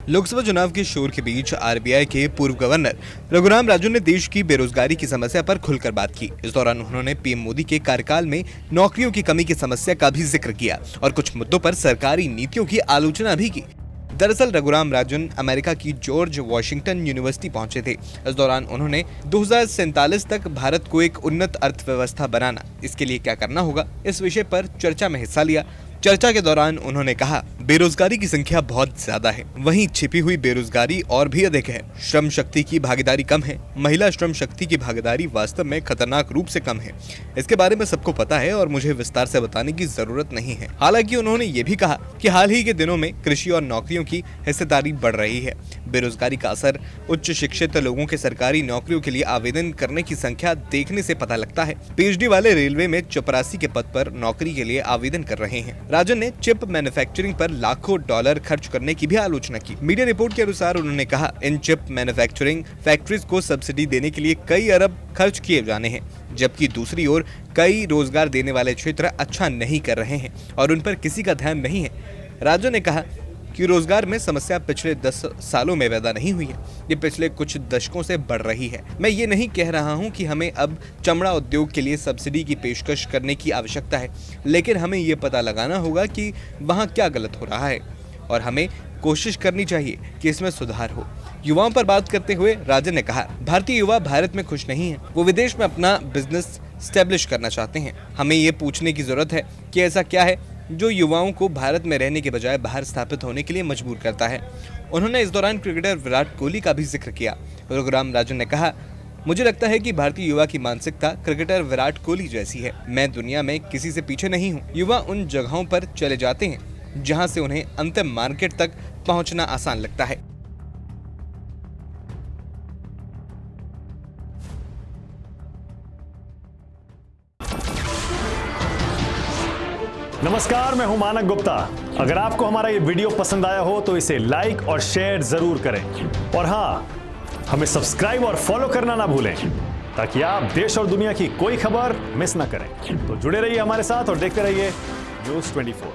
लोकसभा चुनाव के शोर के बीच आरबीआई के पूर्व गवर्नर रघुराम राजन ने देश की बेरोजगारी की समस्या पर खुलकर बात की। इस दौरान उन्होंने पीएम मोदी के कार्यकाल में नौकरियों की कमी की समस्या का भी जिक्र किया और कुछ मुद्दों पर सरकारी नीतियों की आलोचना भी की। दरअसल रघुराम राजन अमेरिका की जॉर्ज वाशिंगटन यूनिवर्सिटी पहुंचे थे। इस दौरान उन्होंने 2047 तक भारत को एक उन्नत अर्थव्यवस्था बनाना, इसके लिए क्या करना होगा, इस विषय पर चर्चा में हिस्सा लिया। चर्चा के दौरान उन्होंने कहा, बेरोजगारी की संख्या बहुत ज्यादा है, वहीं छिपी हुई बेरोजगारी और भी अधिक है। श्रम शक्ति की भागीदारी कम है। महिला श्रम शक्ति की भागीदारी वास्तव में खतरनाक रूप से कम है। इसके बारे में सबको पता है और मुझे विस्तार से बताने की जरूरत नहीं है। हालांकि उन्होंने ये भी कहा कि हाल ही के दिनों में कृषि और नौकरियों की हिस्सेदारी बढ़ रही है। बेरोजगारी का असर उच्च शिक्षित लोगों के सरकारी नौकरियों के लिए आवेदन करने की संख्या देखने से पता लगता है। पीएचडी वाले रेलवे में चपरासी के पद पर नौकरी के लिए आवेदन कर रहे हैं। राजन ने चिप मैन्युफैक्चरिंग पर लाखों डॉलर खर्च करने की भी आलोचना की। मीडिया रिपोर्ट के अनुसार उन्होंने कहा, इन चिप मैन्युफैक्चरिंग फैक्ट्रीज को सब्सिडी देने के लिए कई अरब खर्च किए जाने हैं, जबकि दूसरी ओर कई रोजगार देने वाले क्षेत्र अच्छा नहीं कर रहे हैं और उन पर किसी का ध्यान नहीं है। राजन ने कहा कि रोजगार में समस्या पिछले 10 सालों में पैदा नहीं हुई है, ये पिछले कुछ दशकों से बढ़ रही है। मैं ये नहीं कह रहा हूँ कि हमें अब चमड़ा उद्योग के लिए सब्सिडी की पेशकश करने की आवश्यकता है, लेकिन हमें ये पता लगाना होगा कि वहाँ क्या गलत हो रहा है और हमें कोशिश करनी चाहिए कि इसमें सुधार हो। युवाओं पर बात करते हुए राजन ने कहा, भारतीय युवा भारत में खुश नहीं है, वो विदेश में अपना बिजनेस स्टैब्लिश करना चाहते हैं। हमें ये पूछने की जरूरत है कि ऐसा क्या है जो युवाओं को भारत में रहने के बजाय बाहर स्थापित होने के लिए मजबूर करता है। उन्होंने इस दौरान क्रिकेटर विराट कोहली का भी जिक्र किया। रघुराम राजन ने कहा, मुझे लगता है कि भारतीय युवा की मानसिकता क्रिकेटर विराट कोहली जैसी है। मैं दुनिया में किसी से पीछे नहीं हूँ। युवा उन जगहों पर चले जाते हैं जहाँ से उन्हें अंतिम मार्केट तक पहुँचना आसान लगता है। नमस्कार, मैं हूं मानक गुप्ता। अगर आपको हमारा ये वीडियो पसंद आया हो तो इसे लाइक और शेयर जरूर करें और हाँ, हमें सब्सक्राइब और फॉलो करना ना भूलें ताकि आप देश और दुनिया की कोई खबर मिस ना करें। तो जुड़े रहिए हमारे साथ और देखते रहिए न्यूज़ 24।